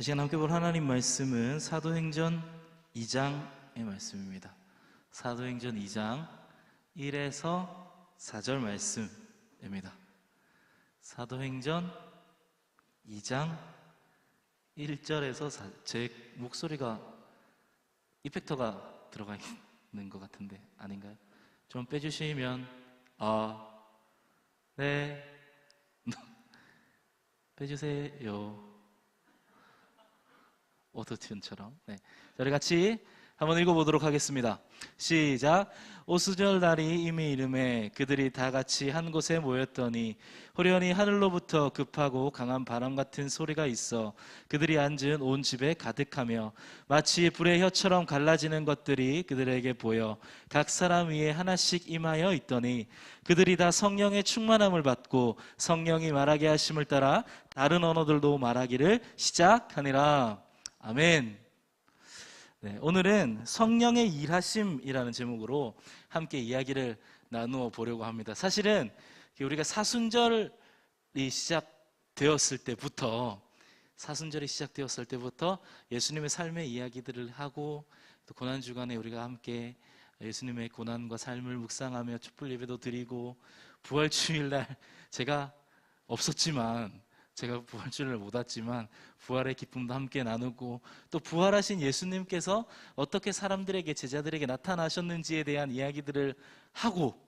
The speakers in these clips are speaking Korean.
시간 함께 볼 하나님 말씀은 사도행전 2장의 말씀입니다. 사도행전 2장 1에서 4절 말씀입니다. 사도행전 2장 1절에서 4절. 제 목소리가 이펙터가 들어가 있는 것 같은데 아닌가요? 좀 빼주시면 네 빼주세요. 오토튠처럼. 네. 우리 같이 한번 읽어보도록 하겠습니다. 시작. 오순절 날이 이미 이름에 그들이 다 같이 한 곳에 모였더니 호련히 하늘로부터 급하고 강한 바람 같은 소리가 있어 그들이 앉은 온 집에 가득하며 마치 불의 혀처럼 갈라지는 것들이 그들에게 보여 각 사람 위에 하나씩 임하여 있더니 그들이 다 성령의 충만함을 받고 성령이 말하게 하심을 따라 다른 언어들도 말하기를 시작하니라. 아멘. 네, 오늘은 성령의 일하심이라는 제목으로 함께 이야기를 나누어 보려고 합니다. 사실은 우리가 사순절이 시작되었을 때부터 예수님의 삶의 이야기들을 하고 또 고난주간에 우리가 함께 예수님의 고난과 삶을 묵상하며 촛불 예배도 드리고 부활주일날 제가 부활주일을 못 왔지만 부활의 기쁨도 함께 나누고 또 부활하신 예수님께서 어떻게 사람들에게 제자들에게 나타나셨는지에 대한 이야기들을 하고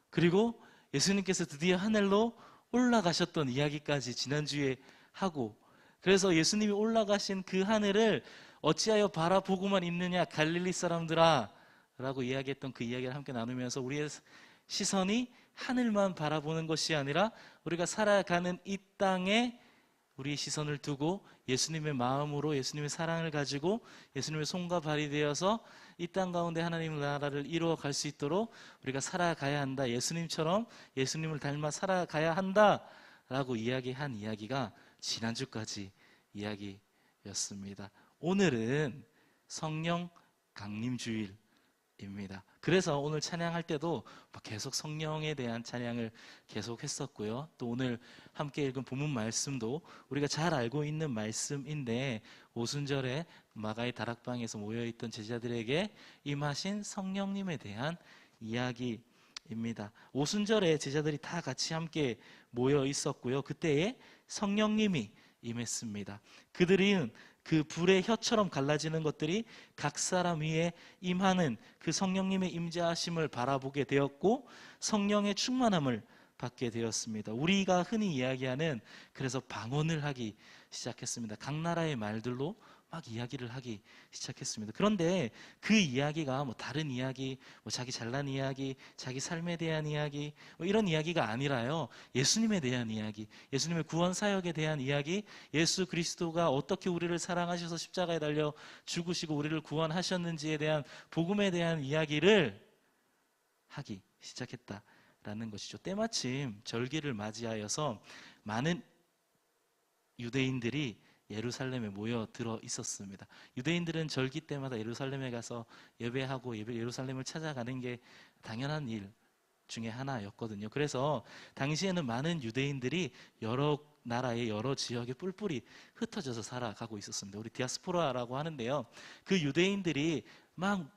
그리고 예수님께서 드디어 하늘로 올라가셨던 이야기까지 지난주에 하고 그래서 예수님이 올라가신 그 하늘을 어찌하여 바라보고만 있느냐 갈릴리 사람들아 라고 이야기했던 그 이야기를 함께 나누면서 우리의 시선이 하늘만 바라보는 것이 아니라 우리가 살아가는 이 땅에 우리의 시선을 두고 예수님의 마음으로 예수님의 사랑을 가지고 예수님의 손과 발이 되어서 이 땅 가운데 하나님의 나라를 이루어 갈 수 있도록 우리가 살아가야 한다. 예수님처럼 예수님을 닮아 살아가야 한다라고 이야기한 이야기가 지난주까지 이야기였습니다. 오늘은 성령 강림주일 입니다. 그래서 오늘 찬양할 때도 계속 성령에 대한 찬양을 계속 했었고요. 또 오늘 함께 읽은 본문 말씀도 우리가 잘 알고 있는 말씀인데 오순절에 마가의 다락방에서 모여있던 제자들에게 임하신 성령님에 대한 이야기입니다. 오순절에 제자들이 다 같이 함께 모여 있었고요. 그때에 성령님이 임했습니다. 그들은 그 불의 혀처럼 갈라지는 것들이 각 사람 위에 임하는 그 성령님의 임재하심을 바라보게 되었고 성령의 충만함을 받게 되었습니다. 우리가 흔히 이야기하는 그래서 방언을 하기 시작했습니다. 각 나라의 말들로 막 이야기를 하기 시작했습니다. 그런데 그 이야기가 다른 이야기, 자기 잘난 이야기, 자기 삶에 대한 이야기 이런 이야기가 아니라요. 예수님에 대한 이야기, 예수님의 구원 사역에 대한 이야기, 예수 그리스도가 어떻게 우리를 사랑하셔서 십자가에 달려 죽으시고 우리를 구원하셨는지에 대한 복음에 대한 이야기를 하기 시작했다라는 것이죠. 때마침 절기를 맞이하여서 많은 유대인들이 예루살렘에 모여들어 있었습니다. 유대인들은 절기 때마다 예루살렘에 가서 예배하고 예루살렘을 찾아가는 게 당연한 일 중에 하나였거든요. 그래서 당시에는 많은 유대인들이 여러 나라의 여러 지역에 뿔뿔이 흩어져서 살아가고 있었습니다. 우리 디아스포라라고 하는데요. 그 유대인들이 막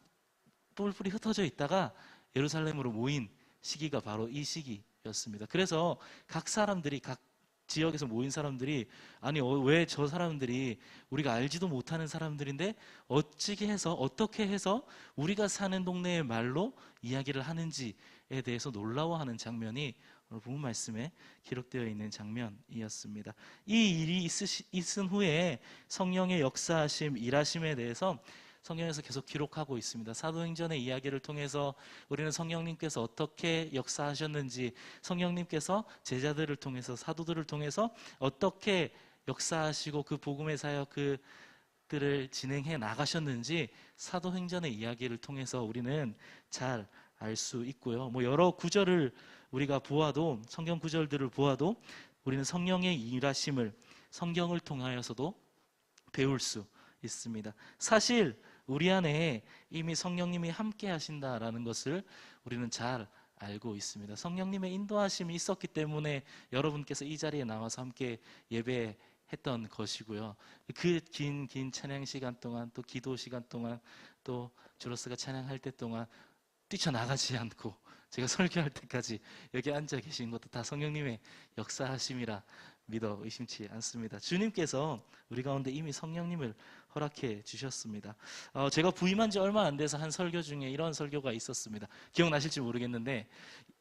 뿔뿔이 흩어져 있다가 예루살렘으로 모인 시기가 바로 이 시기였습니다. 그래서 각 사람들이 각 지역에서 모인 사람들이 아니 왜 저 사람들이 우리가 알지도 못하는 사람들인데 어떻게 해서 우리가 사는 동네의 말로 이야기를 하는지에 대해서 놀라워하는 장면이 오늘 본문 말씀에 기록되어 있는 장면이었습니다. 이 일이 있은 후에 성령의 역사하심, 일하심에 대해서 성경에서 계속 기록하고 있습니다. 사도행전의 이야기를 통해서 우리는 성령님께서 어떻게 역사하셨는지, 성령님께서 제자들을 통해서, 사도들을 통해서 어떻게 역사하시고 그 복음의 사역 그들을 진행해 나가셨는지 사도행전의 이야기를 통해서 우리는 잘 알 수 있고요. 여러 구절을 우리가 보아도, 성경 구절들을 보아도 우리는 성령의 일하심을 성경을 통하여서도 배울 수 있습니다. 사실 우리 안에 이미 성령님이 함께 하신다라는 것을 우리는 잘 알고 있습니다. 성령님의 인도하심이 있었기 때문에 여러분께서 이 자리에 나와서 함께 예배 했던 것이고요. 그 긴 찬양 시간 동안, 또 기도 시간 동안, 또 주로스가 찬양할 때 동안 뛰쳐나가지 않고 제가 설교할 때까지 여기 앉아 계신 것도 다 성령님의 역사하심이라 믿어 의심치 않습니다. 주님께서 우리 가운데 이미 성령님을 허락해 주셨습니다. 제가 부임한 지 얼마 안 돼서 한 설교 중에 이런 설교가 있었습니다. 기억나실지 모르겠는데,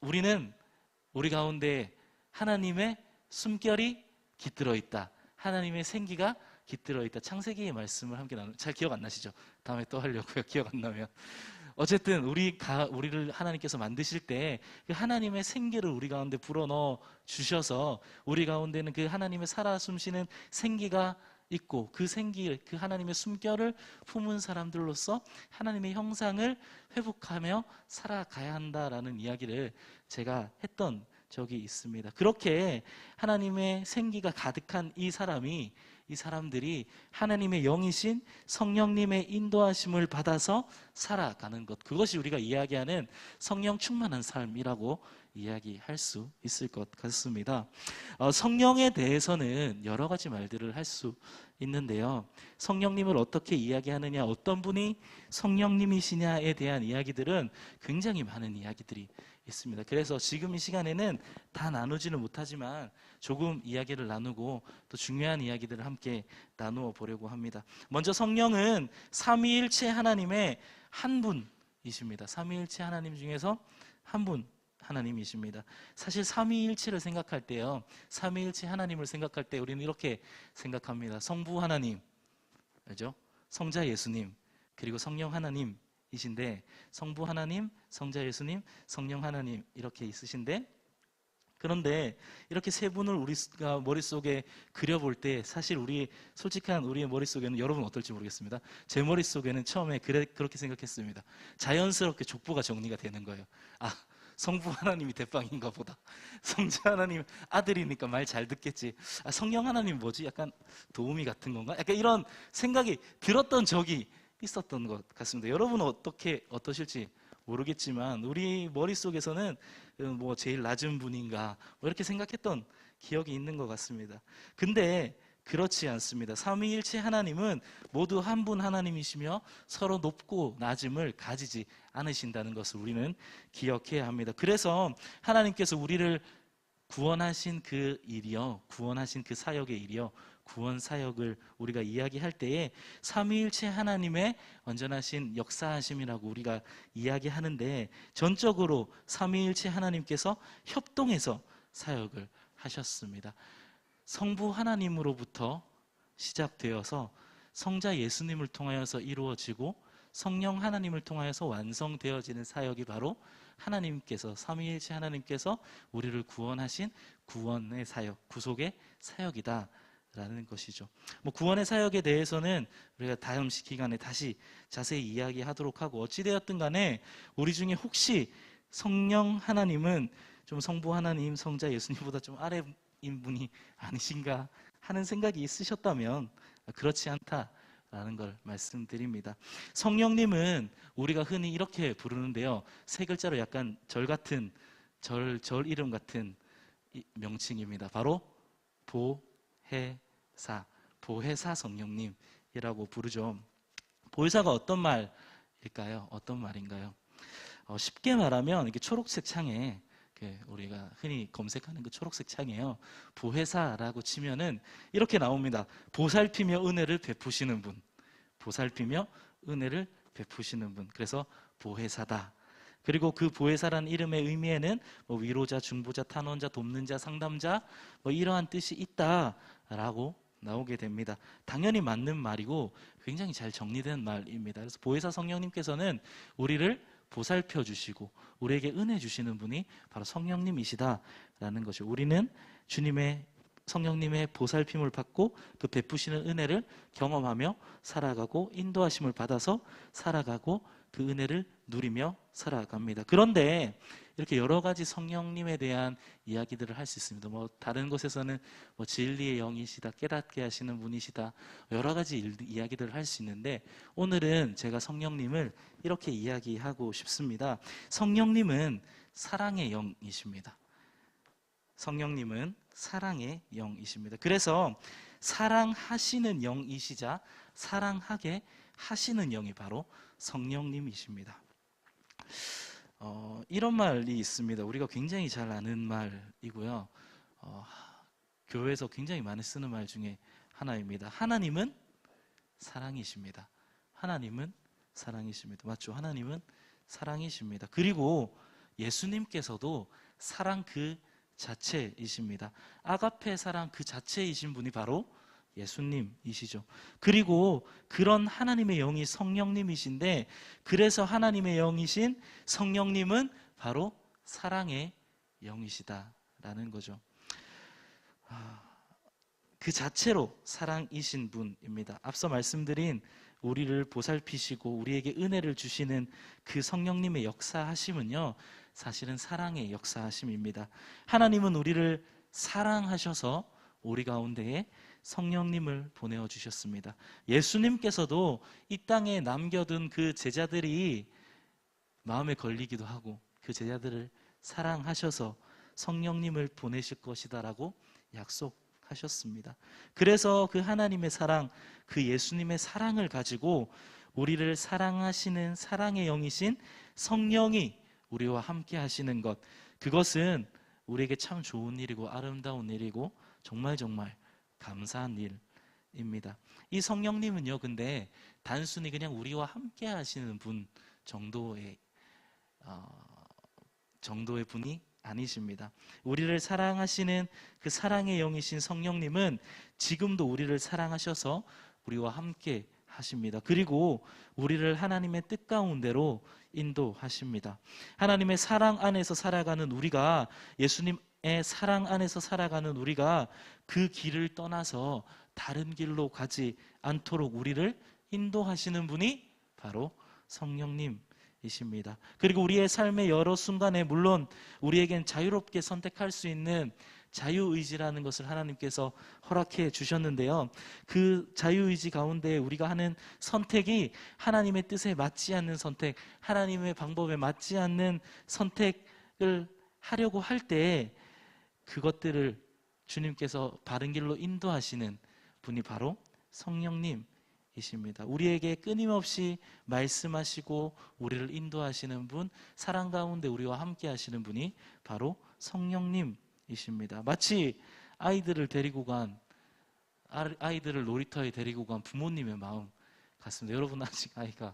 우리 가운데 하나님의 숨결이 깃들어 있다, 하나님의 생기가 깃들어 있다. 창세기의 말씀을 함께 잘 기억 안 나시죠? 다음에 또 하려고요. 기억 안 나면. 어쨌든 우리를 하나님께서 만드실 때 그 하나님의 생기를 우리 가운데 불어넣어 주셔서 우리 가운데는 그 하나님의 살아 숨쉬는 생기가 있고, 그 생기, 그 하나님의 숨결을 품은 사람들로서 하나님의 형상을 회복하며 살아가야 한다라는 이야기를 제가 했던 적이 있습니다. 그렇게 하나님의 생기가 가득한 이 사람들이 하나님의 영이신 성령님의 인도하심을 받아서 살아가는 것, 그것이 우리가 이야기하는 성령 충만한 삶이라고 이야기할 수 있을 것 같습니다. 성령에 대해서는 여러 가지 말들을 할 수 있는데요, 성령님을 어떻게 이야기하느냐, 어떤 분이 성령님이시냐에 대한 이야기들은 굉장히 많은 이야기들이 있습니다. 그래서 지금 이 시간에는 다 나누지는 못하지만 조금 이야기를 나누고 또 중요한 이야기들을 함께 나누어 보려고 합니다. 먼저 성령은 삼위일체 하나님의 한 분이십니다. 삼위일체 하나님 중에서 한 분 하나님이십니다. 사실 삼위일체를 생각할 때요, 삼위일체 하나님을 생각할 때 우리는 이렇게 생각합니다. 성부 하나님, 알죠? 성자 예수님, 그리고 성령 하나님 이신데, 성부 하나님, 성자 예수님, 성령 하나님 이렇게 있으신데, 그런데 이렇게 세 분을 우리가 머릿속에 그려볼 때 사실 솔직한 우리의 머릿속에는, 여러분 어떨지 모르겠습니다, 제 머릿속에는 처음에 그렇게 생각했습니다. 자연스럽게 족보가 정리가 되는 거예요. 성부 하나님이 대빵인가 보다, 성자 하나님 아들이니까 말 잘 듣겠지, 성령 하나님 뭐지, 약간 도우미 같은 건가, 약간 이런 생각이 들었던 적이 있었던 것 같습니다. 여러분은 어떠실지 모르겠지만 우리 머릿속에서는 제일 낮은 분인가 이렇게 생각했던 기억이 있는 것 같습니다. 근데 그렇지 않습니다. 삼위일체 하나님은 모두 한 분 하나님이시며 서로 높고 낮음을 가지지 않으신다는 것을 우리는 기억해야 합니다. 그래서 하나님께서 우리를 구원하신 그 일이요, 구원하신 그 사역의 일이요, 구원 사역을 우리가 이야기할 때에 삼위일체 하나님의 온전하신 역사하심이라고 우리가 이야기하는데, 전적으로 삼위일체 하나님께서 협동해서 사역을 하셨습니다. 성부 하나님으로부터 시작되어서 성자 예수님을 통하여서 이루어지고 성령 하나님을 통하여서 완성되어지는 사역이 바로 하나님께서, 삼위일체 하나님께서 우리를 구원하신 구원의 사역, 구속의 사역이다 라는 것이죠. 구원의 사역에 대해서는 우리가 다음 기간에 다시 자세히 이야기하도록 하고, 어찌되었든 간에 우리 중에 혹시 성령 하나님은 좀 성부 하나님, 성자 예수님보다 좀 아래인 분이 아니신가 하는 생각이 있으셨다면 그렇지 않다라는 걸 말씀드립니다. 성령님은 우리가 흔히 이렇게 부르는데요, 세 글자로 약간 절 이름 같은 명칭입니다. 바로 보혜사 성령님이라고 부르죠. 보혜사가 어떤 말일까요? 어떤 말인가요? 쉽게 말하면 이게 초록색 창에, 우리가 흔히 검색하는 그 초록색 창이에요. 보혜사라고 치면은 이렇게 나옵니다. 보살피며 은혜를 베푸시는 분, 보살피며 은혜를 베푸시는 분. 그래서 보혜사다. 그리고 그 보혜사라는 이름의 의미에는 위로자, 중보자, 탄원자, 돕는 자, 상담자 이러한 뜻이 있다라고 나오게 됩니다. 당연히 맞는 말이고 굉장히 잘 정리된 말입니다. 그래서 보혜사 성령님께서는 우리를 보살펴 주시고 우리에게 은혜 주시는 분이 바로 성령님이시다라는 것이죠. 우리는 성령님의 보살핌을 받고 그 베푸시는 은혜를 경험하며 살아가고, 인도하심을 받아서 살아가고, 그 은혜를 누리며 살아갑니다. 그런데 이렇게 여러 가지 성령님에 대한 이야기들을 할 수 있습니다. 다른 곳에서는 진리의 영이시다, 깨닫게 하시는 분이시다, 여러 가지 이야기들을 할 수 있는데, 오늘은 제가 성령님을 이렇게 이야기하고 싶습니다. 성령님은 사랑의 영이십니다. 성령님은 사랑의 영이십니다. 그래서 사랑하시는 영이시자 사랑하게 하시는 영이 바로 성령님이십니다. 이런 말이 있습니다. 우리가 굉장히 잘 아는 말이고요. 교회에서 굉장히 많이 쓰는 말 중에 하나입니다. 하나님은 사랑이십니다. 하나님은 사랑이십니다. 맞죠? 하나님은 사랑이십니다. 그리고 예수님께서도 사랑 그 자체이십니다. 아가페 사랑 그 자체이신 분이 바로 예수님이시죠. 그리고 그런 하나님의 영이 성령님이신데, 그래서 하나님의 영이신 성령님은 바로 사랑의 영이시다라는 거죠. 그 자체로 사랑이신 분입니다. 앞서 말씀드린 우리를 보살피시고 우리에게 은혜를 주시는 그 성령님의 역사하심은요, 사실은 사랑의 역사하심입니다. 하나님은 우리를 사랑하셔서 우리 가운데에 성령님을 보내어 주셨습니다. 예수님께서도 이 땅에 남겨둔 그 제자들이 마음에 걸리기도 하고 그 제자들을 사랑하셔서 성령님을 보내실 것이다라고 약속하셨습니다. 그래서 그 하나님의 사랑, 그 예수님의 사랑을 가지고 우리를 사랑하시는 사랑의 영이신 성령이 우리와 함께 하시는 것, 그것은 우리에게 참 좋은 일이고 아름다운 일이고 정말 감사한 일입니다. 이 성령님은요, 근데 단순히 그냥 우리와 함께 하시는 분 정도의 분이 아니십니다. 우리를 사랑하시는 그 사랑의 영이신 성령님은 지금도 우리를 사랑하셔서 우리와 함께 하십니다. 그리고 우리를 하나님의 뜻 가운데로 인도하십니다. 하나님의 사랑 안에서 살아가는 우리가, 예수님의 사랑 안에서 살아가는 우리가 그 길을 떠나서 다른 길로 가지 않도록 우리를 인도하시는 분이 바로 성령님이십니다. 그리고 우리의 삶의 여러 순간에 물론 우리에겐 자유롭게 선택할 수 있는 자유의지라는 것을 하나님께서 허락해 주셨는데요, 그 자유의지 가운데 우리가 하는 선택이 하나님의 뜻에 맞지 않는 선택, 하나님의 방법에 맞지 않는 선택을 하려고 할 때 그것들을 주님께서 바른 길로 인도하시는 분이 바로 성령님이십니다. 우리에게 끊임없이 말씀하시고 우리를 인도하시는 분, 사랑 가운데 우리와 함께 하시는 분이 바로 성령님이십니다. 마치 아이들을 놀이터에 데리고 간 부모님의 마음 같습니다. 여러분 아직 아이가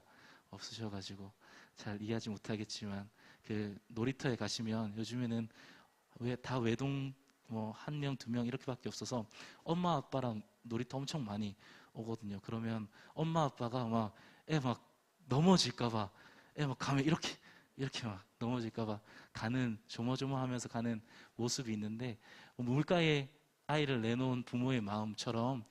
없으셔가지고 잘 이해하지 못하겠지만, 그 놀이터에 가시면 요즘에는 다 외동 한 명, 두 명 이렇게밖에 없어서 엄마 아빠랑 놀이터 엄청 많이 오거든요. 그러면 엄마 아빠가 애 넘어질까봐, 애 가면 이렇게 막 넘어질까봐 가는, 조마조마하면서 가는 모습이 있는데, 물가에 아이를 내놓은 부모의 마음처럼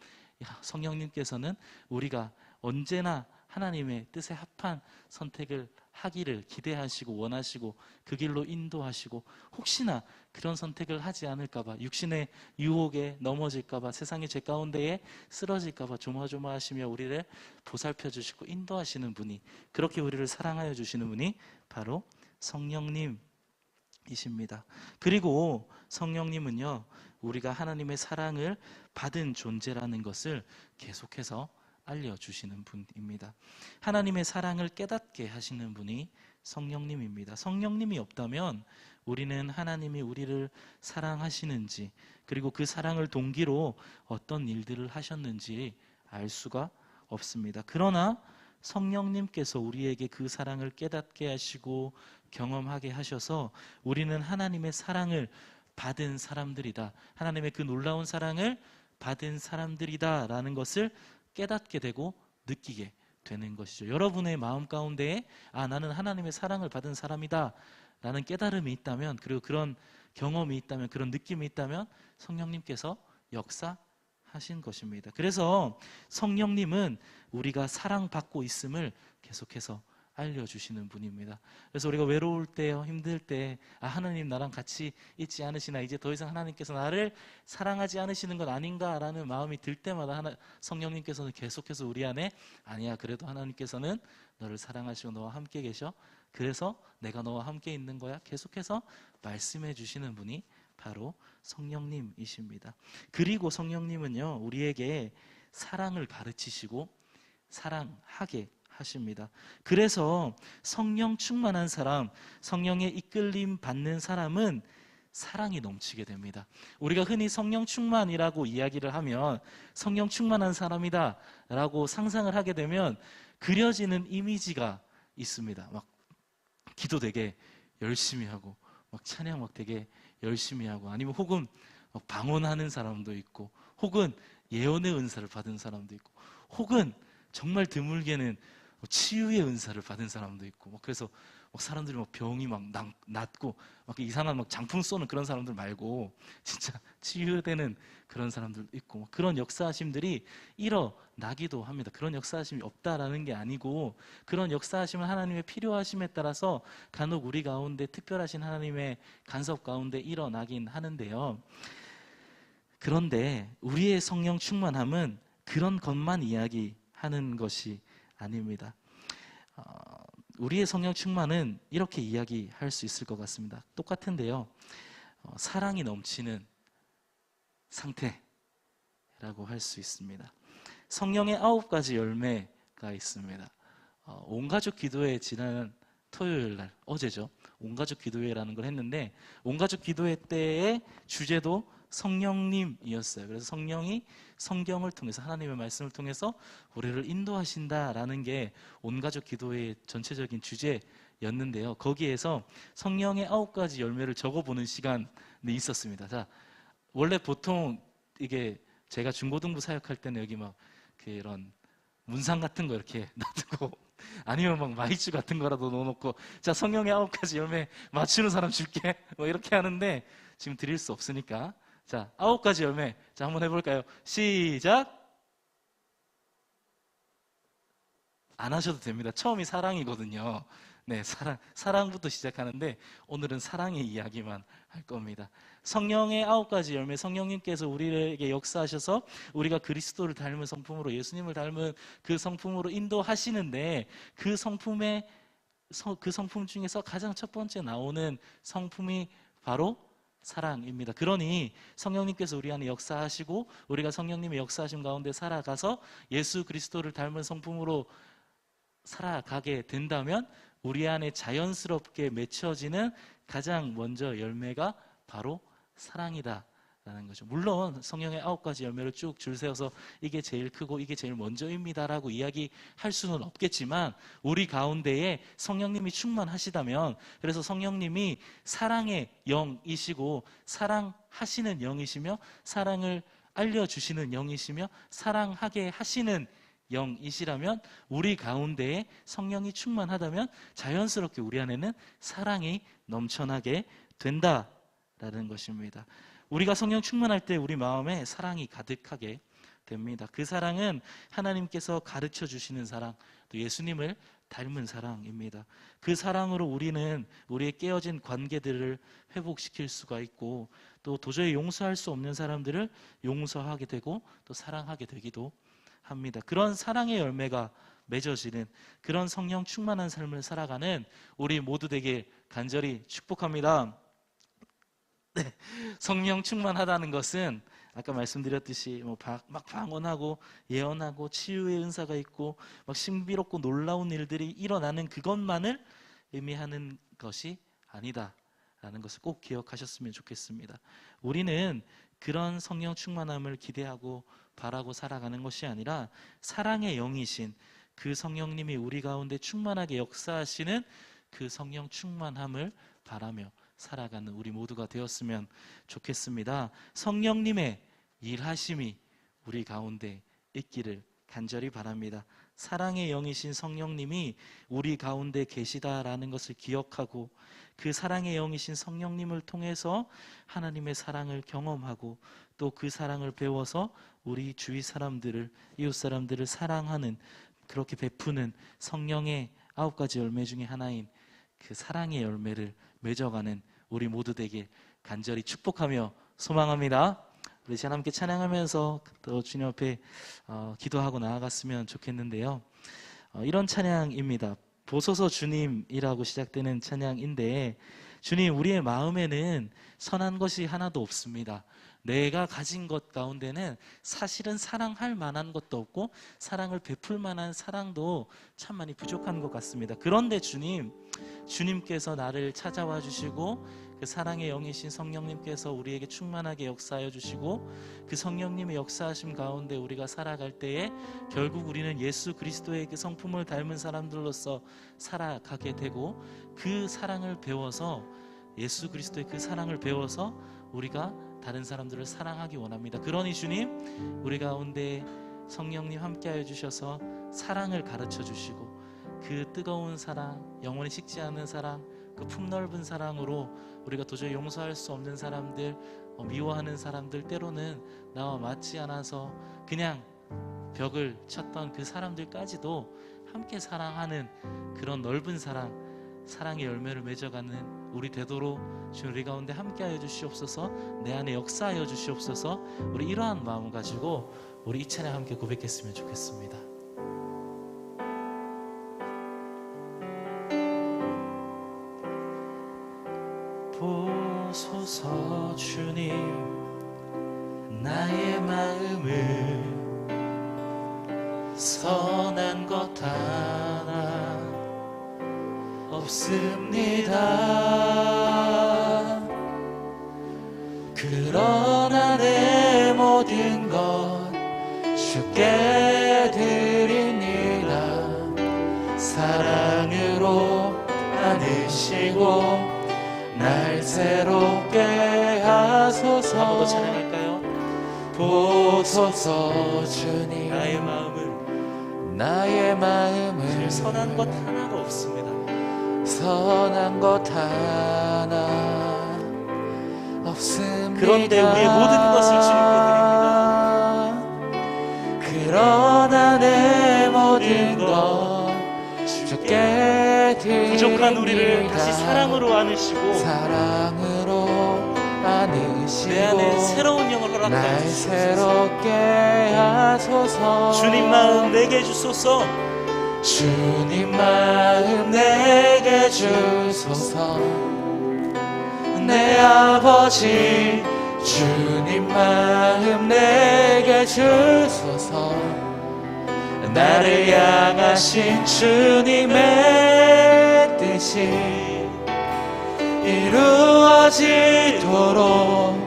성령님께서는 우리가 언제나 하나님의 뜻에 합한 선택을 하기를 기대하시고 원하시고 그 길로 인도하시고, 혹시나 그런 선택을 하지 않을까봐, 육신의 유혹에 넘어질까봐, 세상의 죄 가운데에 쓰러질까봐 조마조마하시며 우리를 보살펴 주시고 인도하시는 분이, 그렇게 우리를 사랑하여 주시는 분이 바로 성령님이십니다. 그리고 성령님은요, 우리가 하나님의 사랑을 받은 존재라는 것을 계속해서 알려주시는 분입니다. 하나님의 사랑을 깨닫게 하시는 분이 성령님입니다. 성령님이 없다면 우리는 하나님이 우리를 사랑하시는지, 그리고 그 사랑을 동기로 어떤 일들을 하셨는지 알 수가 없습니다. 그러나 성령님께서 우리에게 그 사랑을 깨닫게 하시고 경험하게 하셔서 우리는 하나님의 사랑을 받은 사람들이다, 하나님의 그 놀라운 사랑을 받은 사람들이다 라는 것을 깨닫게 되고 느끼게 되는 것이죠. 여러분의 마음 가운데에 나는 하나님의 사랑을 받은 사람이다 라는 깨달음이 있다면, 그리고 그런 경험이 있다면, 그런 느낌이 있다면 성령님께서 역사하신 것입니다. 그래서 성령님은 우리가 사랑받고 있음을 계속해서 알려주시는 분입니다. 그래서 우리가 외로울 때요, 힘들 때, 하나님 나랑 같이 있지 않으시나, 이제 더 이상 하나님께서 나를 사랑하지 않으시는 것 아닌가라는 마음이 들 때마다 성령님께서는 계속해서 우리 안에, 아니야, 그래도 하나님께서는 너를 사랑하시고 너와 함께 계셔, 그래서 내가 너와 함께 있는 거야, 계속해서 말씀해 주시는 분이 바로 성령님이십니다. 그리고 성령님은요, 우리에게 사랑을 가르치시고 사랑하게 하십니다. 그래서 성령 충만한 사람, 성령의 이끌림 받는 사람은 사랑이 넘치게 됩니다. 우리가 흔히 성령 충만이라고 이야기를 하면 성령 충만한 사람이다 라고 상상을 하게 되면 그려지는 이미지가 있습니다. 막 기도 되게 열심히 하고 막 찬양 막 되게 열심히 하고, 아니면 혹은 막 방언하는 사람도 있고, 혹은 예언의 은사를 받은 사람도 있고, 혹은 정말 드물게는 치유의 은사를 받은 사람도 있고, 그래서 사람들이 막 병이 막 낫고 막 이상한 막 장풍 쏘는 그런 사람들 말고 진짜 치유되는 그런 사람들도 있고, 그런 역사하심들이 일어나기도 합니다. 그런 역사하심이 없다라는 게 아니고, 그런 역사하심은 하나님의 필요하심에 따라서 간혹 우리 가운데 특별하신 하나님의 간섭 가운데 일어나긴 하는데요. 그런데 우리의 성령 충만함은 그런 것만 이야기하는 것이 아닙니다. 우리의 성령 충만은 이렇게 이야기할 수 있을 것 같습니다. 똑같은데요, 사랑이 넘치는 상태라고 할 수 있습니다. 성령의 9가지 열매가 있습니다. 온가족 기도회 지난 토요일 날, 어제죠, 온가족 기도회라는 걸 했는데, 온가족 기도회 때의 주제도 성령님이었어요. 그래서 성령이 성경을 통해서, 하나님의 말씀을 통해서 우리를 인도하신다라는 게 온가족 기도회의 전체적인 주제였는데요. 거기에서 성령의 9가지 열매를 적어보는 시간이 있었습니다. 자, 원래 보통 이게 제가 중고등부 사역할 때는 여기 막 이런 문상 같은 거 이렇게 놔두고, 아니면 막 마이쮸 같은 거라도 넣어놓고, 자, 성령의 9가지 열매 맞추는 사람 줄게, 뭐 이렇게 하는데 지금 드릴 수 없으니까, 자, 9가지 열매, 자, 한번 해볼까요? 시작! 안 하셔도 됩니다. 처음이 사랑이거든요. 네, 사랑부터 시작하는데 오늘은 사랑의 이야기만 할 겁니다. 성령의 9가지 열매, 성령님께서 우리에게 역사하셔서 우리가 그리스도를 닮은 성품으로, 예수님을 닮은 그 성품으로 인도하시는데, 그 성품 중에서 가장 첫 번째 나오는 성품이 바로 사랑입니다. 그러니 성령님께서 우리 안에 역사하시고 우리가 성령님의 역사하심 가운데 살아가서 예수 그리스도를 닮은 성품으로 살아가게 된다면 우리 안에 자연스럽게 맺혀지는 가장 먼저 열매가 바로 사랑이다 라는 거죠. 물론 성령의 9가지 열매를 쭉 줄 세워서 이게 제일 크고 이게 제일 먼저입니다 라고 이야기할 수는 없겠지만, 우리 가운데에 성령님이 충만하시다면, 그래서 성령님이 사랑의 영이시고 사랑하시는 영이시며 사랑을 알려주시는 영이시며 사랑하게 하시는 영이시라면, 우리 가운데에 성령이 충만하다면 자연스럽게 우리 안에는 사랑이 넘쳐나게 된다라는 것입니다. 우리가 성령 충만할 때 우리 마음에 사랑이 가득하게 됩니다. 그 사랑은 하나님께서 가르쳐 주시는 사랑, 또 예수님을 닮은 사랑입니다. 그 사랑으로 우리는 우리의 깨어진 관계들을 회복시킬 수가 있고, 또 도저히 용서할 수 없는 사람들을 용서하게 되고 또 사랑하게 되기도 합니다. 그런 사랑의 열매가 맺어지는 그런 성령 충만한 삶을 살아가는 우리 모두 되길 간절히 축복합니다. 네, 성령 충만하다는 것은 아까 말씀드렸듯이 막 방언하고 예언하고 치유의 은사가 있고 막 신비롭고 놀라운 일들이 일어나는 그것만을 의미하는 것이 아니다라는 것을 꼭 기억하셨으면 좋겠습니다. 우리는 그런 성령 충만함을 기대하고 바라고 살아가는 것이 아니라 사랑의 영이신 그 성령님이 우리 가운데 충만하게 역사하시는 그 성령 충만함을 바라며 살아가는 우리 모두가 되었으면 좋겠습니다. 성령님의 일하심이 우리 가운데 있기를 간절히 바랍니다. 사랑의 영이신 성령님이 우리 가운데 계시다라는 것을 기억하고, 그 사랑의 영이신 성령님을 통해서 하나님의 사랑을 경험하고, 또 그 사랑을 배워서 우리 주위 사람들을, 이웃 사람들을 사랑하는, 그렇게 베푸는 성령의 9가지 열매 중에 하나인 그 사랑의 열매를 맺어가는 우리 모두 되길 간절히 축복하며 소망합니다. 우리 함께 찬양하면서 또 주님 앞에 기도하고 나아갔으면 좋겠는데요. 이런 찬양입니다. 보소서 주님이라고 시작되는 찬양인데, 주님, 우리의 마음에는 선한 것이 하나도 없습니다. 내가 가진 것 가운데는 사실은 사랑할 만한 것도 없고 사랑을 베풀 만한 사랑도 참 많이 부족한 것 같습니다. 그런데 주님께서 나를 찾아와 주시고 그 사랑의 영이신 성령님께서 우리에게 충만하게 역사하여 주시고 그 성령님의 역사하심 가운데 우리가 살아갈 때에 결국 우리는 예수 그리스도의 그 성품을 닮은 사람들로서 살아가게 되고 그 사랑을 배워서 예수 그리스도의 그 사랑을 배워서 우리가 다른 사람들을 사랑하기 원합니다. 그러니 주님, 우리 가운데 성령님 함께하여 주셔서 사랑을 가르쳐 주시고 그 뜨거운 사랑, 영원히 식지 않는 사랑, 그 품넓은 사랑으로 우리가 도저히 용서할 수 없는 사람들, 미워하는 사람들, 때로는 나와 맞지 않아서 그냥 벽을 쳤던 그 사람들까지도 함께 사랑하는 그런 넓은 사랑의 열매를 맺어가는 우리 되도록 주님 우리 가운데 함께하여 주시옵소서. 내 안에 역사하여 주시옵소서. 우리 이러한 마음 가지고 우리 이 찬양 함께 고백했으면 좋겠습니다. 보소서 주님, 나의 마음을 선한 것 하나 없습니다. 그러나 내 모든 것 주께 드립니다. 사랑으로 안으시고 날 새롭게 하소서. 한 번 더 찬양할까요? 보소서 주님, 나의 마음을 선한 것 하나도 없습니다. 선한 것 하나 없습니다. 그런데 우리의 모든 것을 주님께 드립니다. 그러나 내 모든 것 주께 드립니다. 부족한 우리를 다시 사랑으로 안으시고 내 안에 새로운 영을 날 허락하여 주소서. 새롭게 하소서. 주님 마음 내게 주소서. 주님 마음 내게 주소서. 내 아버지 주님 마음 내게 주소서. 나를 향하신 주님의 뜻이 이루어지도록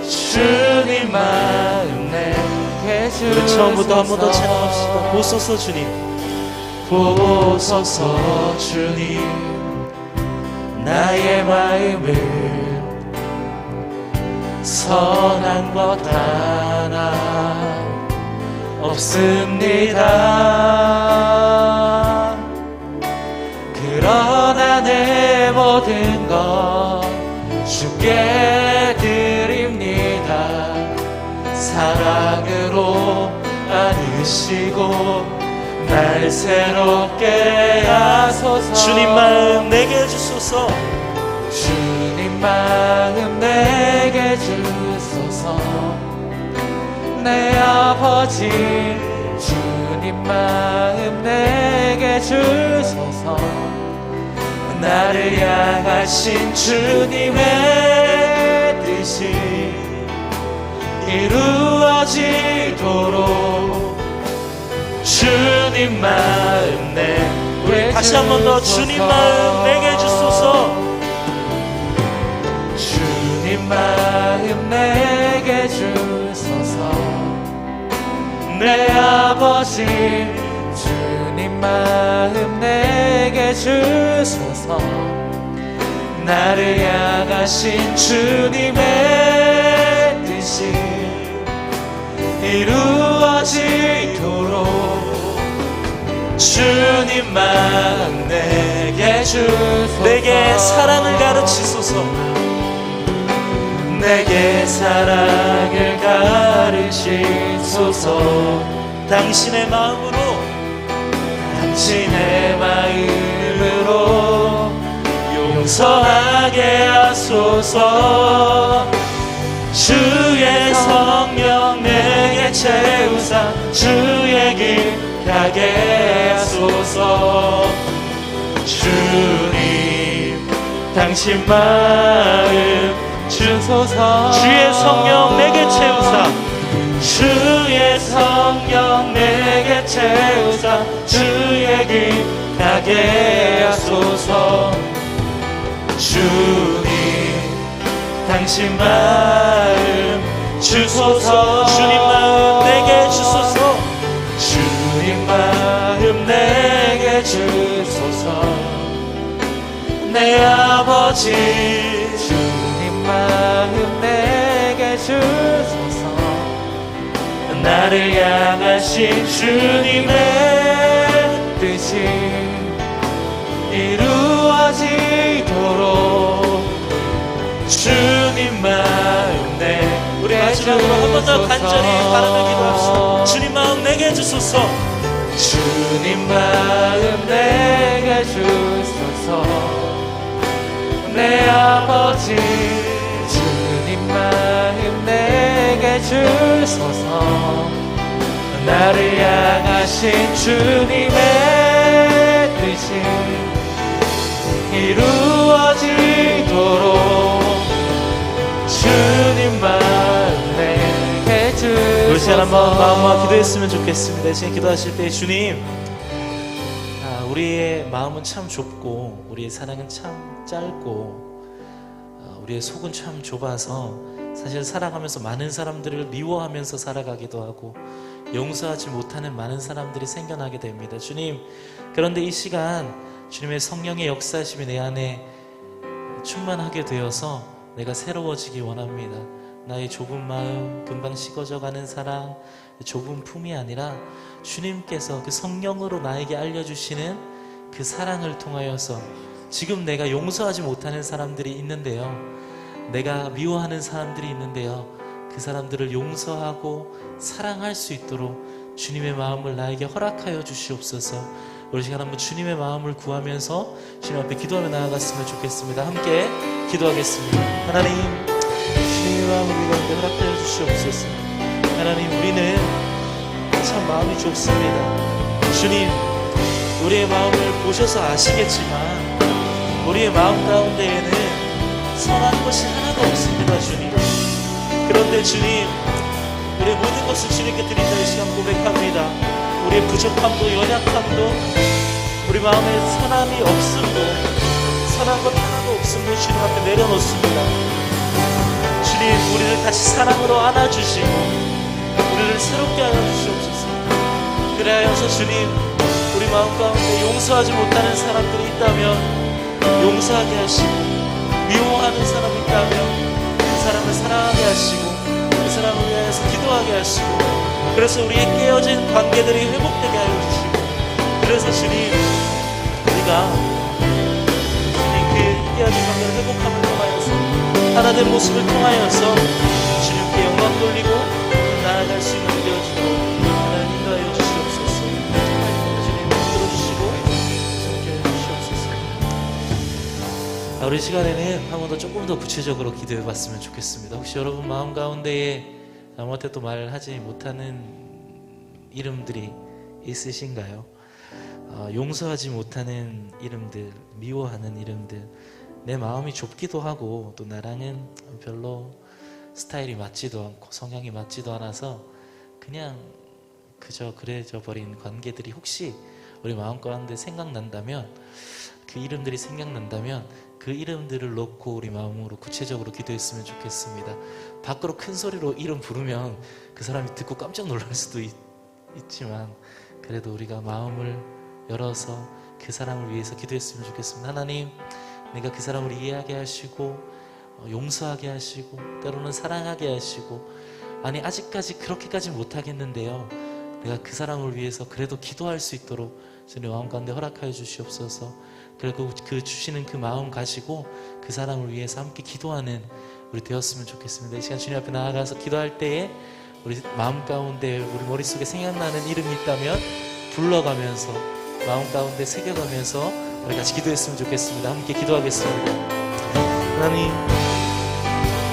주님 마음 내게 주소서. 우리 처음부터 한 번 더 찬양합시다. 보소서 주님, 보소서 주님, 나의 마음을 선한 것 하나 없습니다. 그러나 내 모든 것 주께 드립니다. 사랑으로 안으시고 날 새롭게 하소서. 주님 마음 내게 주소서. 주님 마음 내게 주소서. 내 아버지 주님 마음 내게 주소서. 나를 향하신 주님의 뜻이 이루어지도록 주님 마음 내게 다시 한 번 더 주님 마음 내게 주소서. 주님 마음 내게 주소서. 내 아버지 주님 마음 내게 주소서. 나를 향하신 주님의 뜻이 이루어지도록 주님 마음 내게 주소서. 내게 사랑을 가르치소서. 내게 사랑을 가르치소서. 당신의 마음으로 당신의 마음으로 용서하게 하소서. 주의 성령 내게 채우사 주의 길 가게 하소서. 주님 당신 마음 주소서. 주의 성령 내게 채우사 주의 성령 내게 채우사 주의 길 가게 하소서. 주님 당신 마음 주소서. 주님 마음 내게 주소서. 주님 마음 내게 주소서. 내 아버지 주님 마음 내게 주소서. 나를 향하신 주님의 뜻이 이루어지도록 주님 마음 내게 우리 마지막으로 한 번 더 간절히 바라며 기도합시다. 주님 마음 내게 주소서. 주님 마음 내게 주소서. 내 아버지 주님 마음 내게 주소서. 나를 향하신 주님의 뜻이 이루어지도록 주님 마음 내게 주소서. 우리 시간 한번 마음과 기도했으면 좋겠습니다. 지금 기도하실 때 주님, 우리의 마음은 참 좁고 우리의 사랑은 참 짧고 우리의 속은 참 좁아서 사실 살아가면서 많은 사람들을 미워하면서 살아가기도 하고 용서하지 못하는 많은 사람들이 생겨나게 됩니다. 주님, 그런데 이 시간 주님의 성령의 역사심이 내 안에 충만하게 되어서 내가 새로워지기 원합니다. 나의 좁은 마음, 금방 식어져가는 사랑, 좁은 품이 아니라 주님께서 그 성령으로 나에게 알려주시는 그 사랑을 통하여서 지금 내가 용서하지 못하는 사람들이 있는데요, 내가 미워하는 사람들이 있는데요, 그 사람들을 용서하고 사랑할 수 있도록 주님의 마음을 나에게 허락하여 주시옵소서. 우리 시간 한번 주님의 마음을 구하면서 주님 앞에 기도하며 나아갔으면 좋겠습니다. 함께 기도하겠습니다. 하나님, 주님의 마음을 우리 가운데 허락하여 주시옵소서. 하나님, 우리는 참 마음이 좁습니다. 주님, 우리의 마음을 보셔서 아시겠지만 우리의 마음 가운데에는 선한 것이 하나도 없습니다. 주님, 그런데 주님, 우리의 모든 것을 주님께 드린다 이 시간 고백합니다. 우리의 부족함도 연약함도 우리 마음에 선함이 없음도 선한 것 하나도 없음도 주님 앞에 내려놓습니다. 주님, 우리를 다시 사랑으로 안아주시고 우리를 새롭게 하여 주시옵소서. 그래야여서 주님, 우리 마음 가운데 용서하지 못하는 사람들이 있다면 용서하게 하시고, 미워하는 사람이 있다면 그 사람을 사랑하게 하시고, 그 사람을 위해서 기도하게 하시고, 그래서 우리의 깨어진 관계들이 회복되게 하여 주시고, 그래서 주님, 우리가 주님 그 깨어진 관계를 회복함을 통하여서 하나된 모습을 통하여서 주님께 영광 돌리고 나아갈 수 있는 되어지도록 하나님 인도하여 주시옵소서. 주님 들어주시고 함께해 주시옵소서. 우리 시간에는 한 번 더 조금 더 구체적으로 기도해 봤으면 좋겠습니다. 혹시 여러분 마음 가운데에 아무한테 또 말하지 못하는 이름들이 있으신가요? 용서하지 못하는 이름들, 미워하는 이름들, 내 마음이 좁기도 하고 또 나랑은 별로 스타일이 맞지도 않고 성향이 맞지도 않아서 그냥 그저 그래져 버린 관계들이 혹시 우리 마음 가운데 생각난다면, 그 이름들이 생각난다면 그 이름들을 놓고 우리 마음으로 구체적으로 기도했으면 좋겠습니다. 밖으로 큰 소리로 이름 부르면 그 사람이 듣고 깜짝 놀랄 수도 있지만 그래도 우리가 마음을 열어서 그 사람을 위해서 기도했으면 좋겠습니다. 하나님, 내가 그 사람을 이해하게 하시고 용서하게 하시고 때로는 사랑하게 하시고, 아니 아직까지 그렇게까지 못하겠는데요, 내가 그 사람을 위해서 그래도 기도할 수 있도록 주님 마음 가운데 허락하여 주시옵소서. 그리고 그 주시는 그 마음 가지고 그 사람을 위해서 함께 기도하는 우리 되었으면 좋겠습니다. 이 시간 주님 앞에 나아가서 기도할 때에 우리 마음 가운데 우리 머릿속에 생각나는 이름이 있다면 불러가면서 마음 가운데 새겨가면서 우리 같이 기도했으면 좋겠습니다. 함께 기도하겠습니다. 하나님,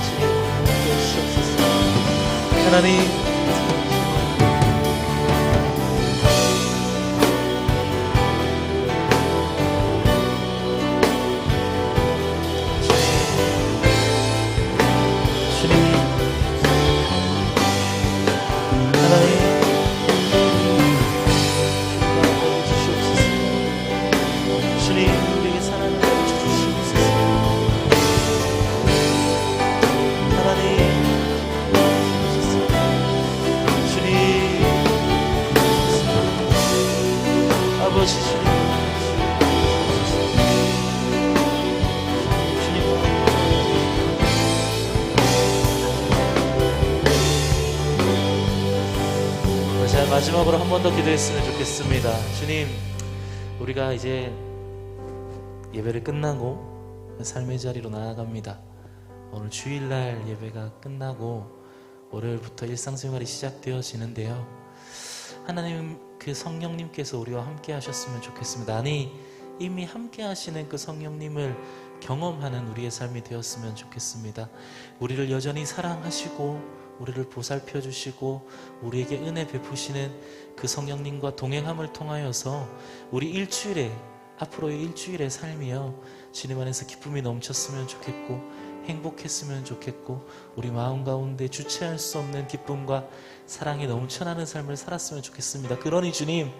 주님 함께 해주시옵소서. 하나님, 마지막으로 한 번 더 기도했으면 좋겠습니다. 주님, 우리가 이제 예배를 끝나고 삶의 자리로 나아갑니다. 오늘 주일날 예배가 끝나고 월요일부터 일상생활이 시작되어지는데요. 하나님, 그 성령님께서 우리와 함께 하셨으면 좋겠습니다. 아니, 이미 함께 하시는 그 성령님을 경험하는 우리의 삶이 되었으면 좋겠습니다. 우리를 여전히 사랑하시고 우리를 보살펴 주시고 우리에게 은혜 베푸시는 그 성령님과 동행함을 통하여서 우리 일주일에, 앞으로의 일주일의 삶이요, 주님 안에서 기쁨이 넘쳤으면 좋겠고 행복했으면 좋겠고 우리 마음 가운데 주체할 수 없는 기쁨과 사랑이 넘쳐나는 삶을 살았으면 좋겠습니다. 그러니 주님,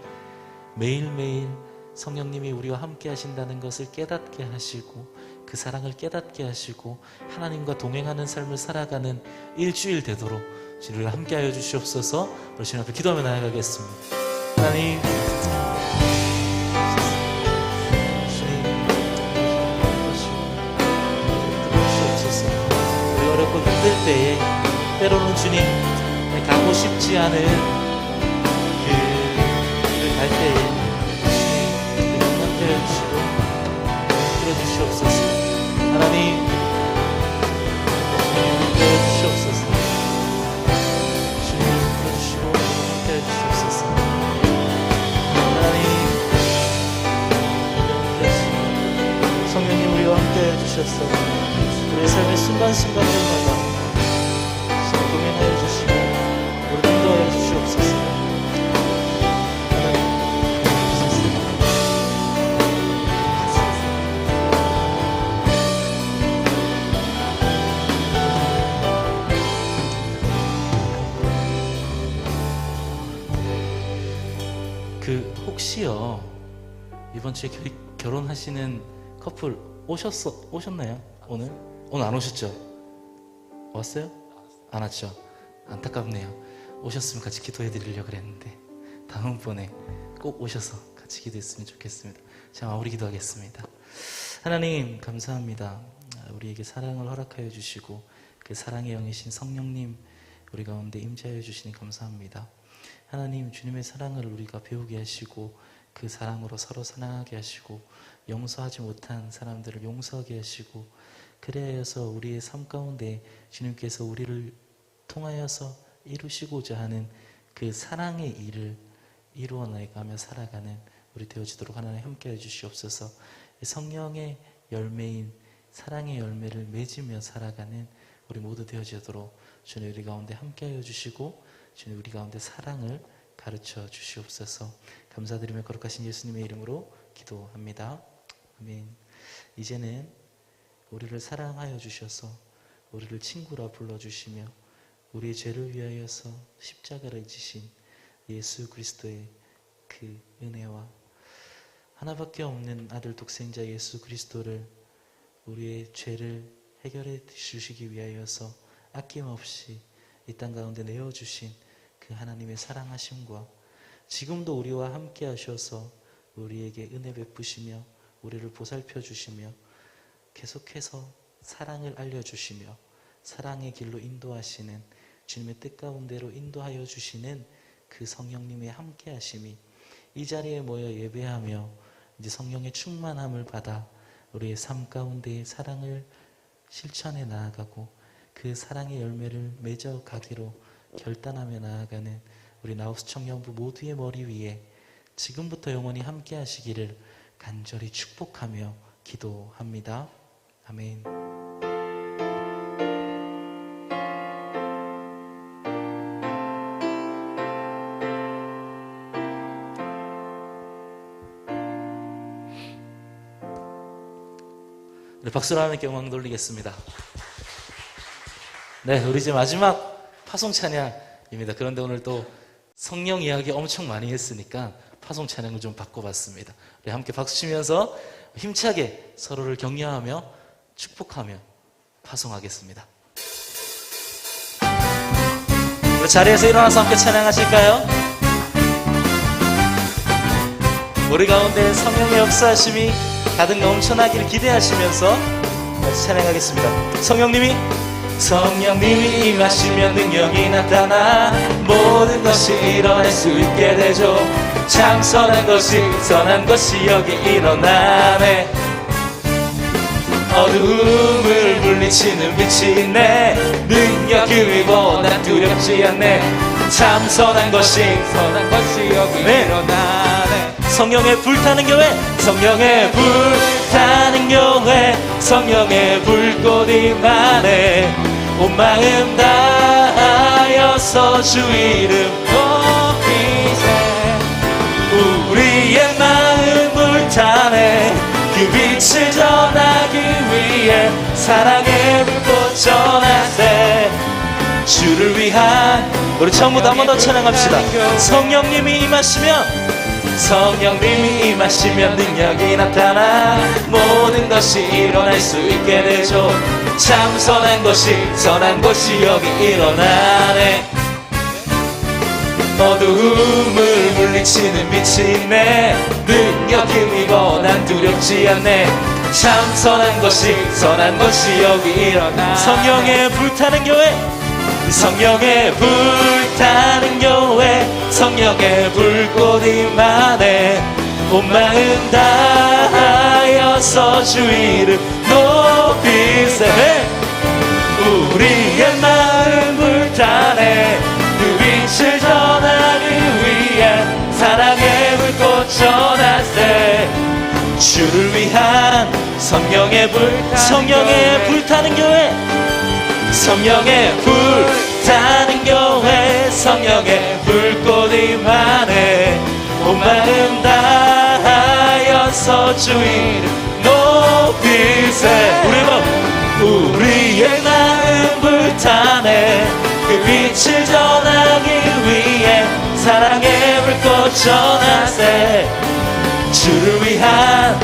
매일매일 성령님이 우리와 함께 하신다는 것을 깨닫게 하시고 그 사랑을 깨닫게 하시고 하나님과 동행하는 삶을 살아가는 일주일 되도록 주님과 함께 하여 주시옵소서. 우리 주님 앞에 기도하며 나아가겠습니다. 하나님, 주님 들어주시옵소서. 우리 어렵고 힘들 때에 때로는 주님, 가고 싶지 않은 그 길을 갈 때에 주시고 들어주시옵소서. 하나님, 들어주시옵소서. 주님 들어주시고 함께 해주시옵소서. 하나님, 성령님 우리와 함께 해주셔서 우리의 삶의 순간순간들마다 동행하여 주시고 우리를 인도하여 주시옵소서. 혹시요, 이번 주에 결혼하시는 커플 오셨나요? 오늘 안 오셨죠? 왔어요? 안 왔죠? 안타깝네요. 오셨으면 같이 기도해 드리려고 그랬는데 다음번에 꼭 오셔서 같이 기도했으면 좋겠습니다. 자, 마무리 기도하겠습니다. 하나님, 감사합니다. 우리에게 사랑을 허락하여 주시고 그 사랑의 영이신 성령님 우리 가운데 임재하여 주시니 감사합니다. 하나님, 주님의 사랑을 우리가 배우게 하시고 그 사랑으로 서로 사랑하게 하시고 용서하지 못한 사람들을 용서하게 하시고 그래서 우리의 삶 가운데 주님께서 우리를 통하여서 이루시고자 하는 그 사랑의 일을 이루어 나가며 살아가는 우리 되어지도록 하나님 함께해 주시옵소서. 성령의 열매인 사랑의 열매를 맺으며 살아가는 우리 모두 되어지도록 주님 우리 가운데 함께하여 주시고 주님 우리 가운데 사랑을 가르쳐 주시옵소서. 감사드리며 거룩하신 예수님의 이름으로 기도합니다. 아멘. 이제는 우리를 사랑하여 주셔서 우리를 친구라 불러주시며 우리의 죄를 위하여서 십자가를 지신 예수 그리스도의 그 은혜와 하나밖에 없는 아들 독생자 예수 그리스도를 우리의 죄를 해결해 주시기 위하여서 아낌없이 이 땅 가운데 내어주신 그 하나님의 사랑하심과 지금도 우리와 함께 하셔서 우리에게 은혜 베푸시며 우리를 보살펴 주시며 계속해서 사랑을 알려주시며 사랑의 길로 인도하시는 주님의 뜻 가운데로 인도하여 주시는 그 성령님의 함께 하심이 이 자리에 모여 예배하며 이제 성령의 충만함을 받아 우리의 삶 가운데의 사랑을 실천해 나아가고 그 사랑의 열매를 맺어 가기로 결단하며 나아가는 우리 나우스 청년부 모두의 머리 위에 지금부터 영원히 함께 하시기를 간절히 축복하며 기도합니다. 아멘. 우리 박수로 하나님께 영광 돌리겠습니다. 네, 우리 이제 마지막 파송 찬양입니다. 그런데 오늘 또 성령 이야기 엄청 많이 했으니까 파송 찬양을 좀 바꿔봤습니다. 우리 함께 박수 치면서 힘차게 서로를 격려하며 축복하며 파송하겠습니다. 우리 자리에서 일어나서 함께 찬양하실까요? 우리 가운데 성령의 역사하심이 가득 넘쳐나기를 기대하시면서 같이 찬양하겠습니다. 성령님이 성령님이 임하시면 능력이 나타나 모든 것이 일어날 수 있게 되죠. 참 선한 것이 여기 일어나네. 어두움을 물리치는 빛이 있네. 능력 힘입어 난 두렵지 않네. 참 선한 것이 여기 일어나네. 성령의 불타는 교회, 성령의 불타는 교회, 성령의 불꽃이 임하네. 온 마음 다하여서 주 이름 높이세. 우리의 마음 불타네. 그 빛을 전하기 위해 사랑의 불꽃 전하세. 주를 위한 우리 처음부터 한 번 더 찬양합시다. 성령님이 임하시면 능력이 나타나 모든 것이 일어날 수 있게 되죠. 참 선한 것이 여기 일어나네. 어두움을 물리치는 빛이 있네. 능력 힘입어 난 두렵지 않네. 참 선한 것이 여기 일어나. 성령의 불타는 교회, 성령의 불타는 교회, 성령의 불꽃이 임하네. 온 마음 다하여서 주 이름 높이세. 우리의 마음 불타네. 그 빛을 전하기 위해 사랑의 불꽃 전하세. 주를 위한 성령의 불타는 교회, 성령의 불타는 교회, 성령의 불꽃이 임하네. 온 마음 다하여서 주 이름 높이세. 우리의 마음 불타네. 그 빛을 전하기 위해 사랑의 불꽃 전하세. 주를 위한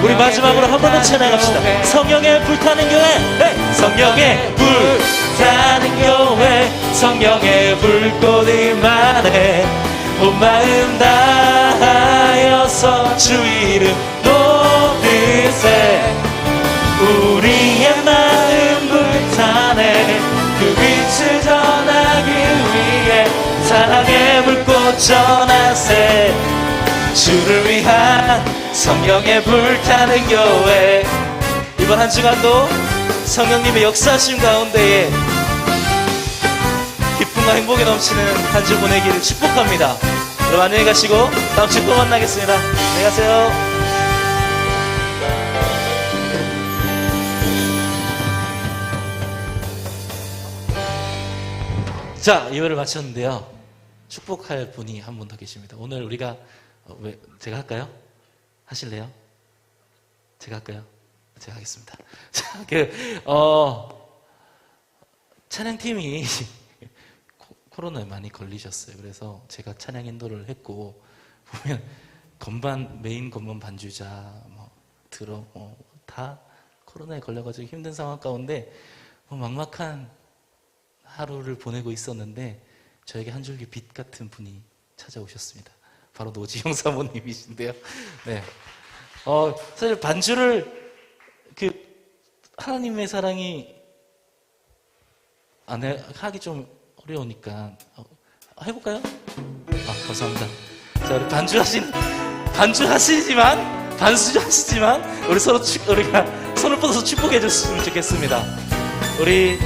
우리 마지막으로 한 번 더 찬양합시다. 성령의 불타는 교회, 성령의 불타는 교회, 성령의 불꽃이 임하네. 온 마음 다하여서 주 이름 높이세. 우리의 마음 불타네. 그 빛을 전하기 위해 사랑의 불꽃 전하세. 주를 위한 성령의 불타는 교회. 이번 한 주간도 성령님의 역사하심 가운데에 기쁨과 행복이 넘치는 한 주 보내기를 축복합니다. 여러분 안녕히 가시고 다음 주에 또 만나겠습니다. 안녕히 가세요. 자, 예배를 마쳤는데요. 축복할 분이 한 분 더 계십니다. 오늘 우리가 왜 제가 할까요? 하실래요? 제가 할까요? 제가 하겠습니다. 자, 찬양팀이 코로나에 많이 걸리셨어요. 그래서 제가 찬양 인도를 했고, 보면 메인 건반 반주자, 드럼, 다 코로나에 걸려가지고 힘든 상황 가운데 막막한 하루를 보내고 있었는데 저에게 한 줄기 빛 같은 분이 찾아오셨습니다. 바로 노지영 사모님이신데요. 네. 사실 반주를 하나님의 사랑이 하기 좀 어려우니까 해볼까요? 감사합니다. 자, 우리 반주하시지만 우리 우리가 손을 뻗어서 축복해 줬으면 좋겠습니다. 우리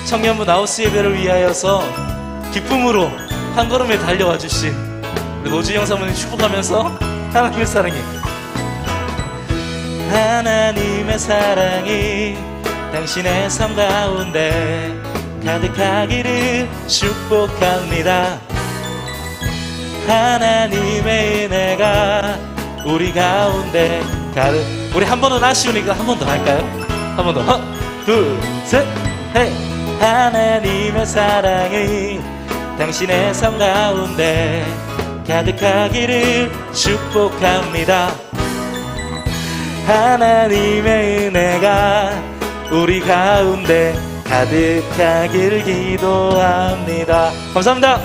청년부 나우스 예배를 위하여서 기쁨으로 한 걸음에 달려와 주신 우리 노지영 사모님 축복하면서 하나님의 사랑이 당신의 삶 가운데 가득하기를 축복합니다. 하나님의 은혜가 우리 가운데 우리 한 번은 아쉬우니까 한 번 더 할까요? 한 번 더. 하나, 둘, 셋, 헤이. 하나님의 사랑이 당신의 삶 가운데 가득하기를 축복합니다. 하나님의 은혜가 우리 가운데 가득하기를 기도합니다. 감사합니다.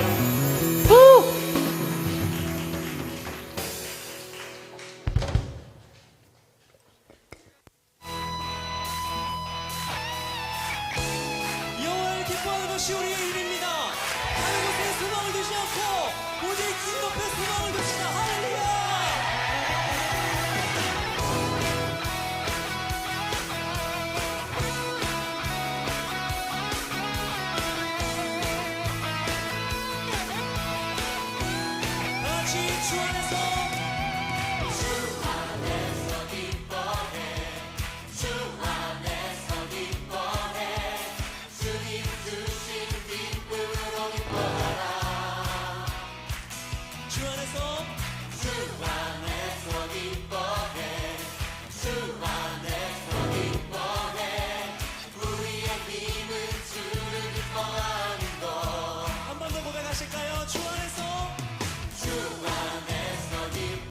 이것이 우리의 일입니다. 다른 곳에 소망을 두지 않고 오직 주님 앞에 소망을 둡시다. 할렐루야. 같이 주 안에서 주 안에서 기뻐해 주 안에서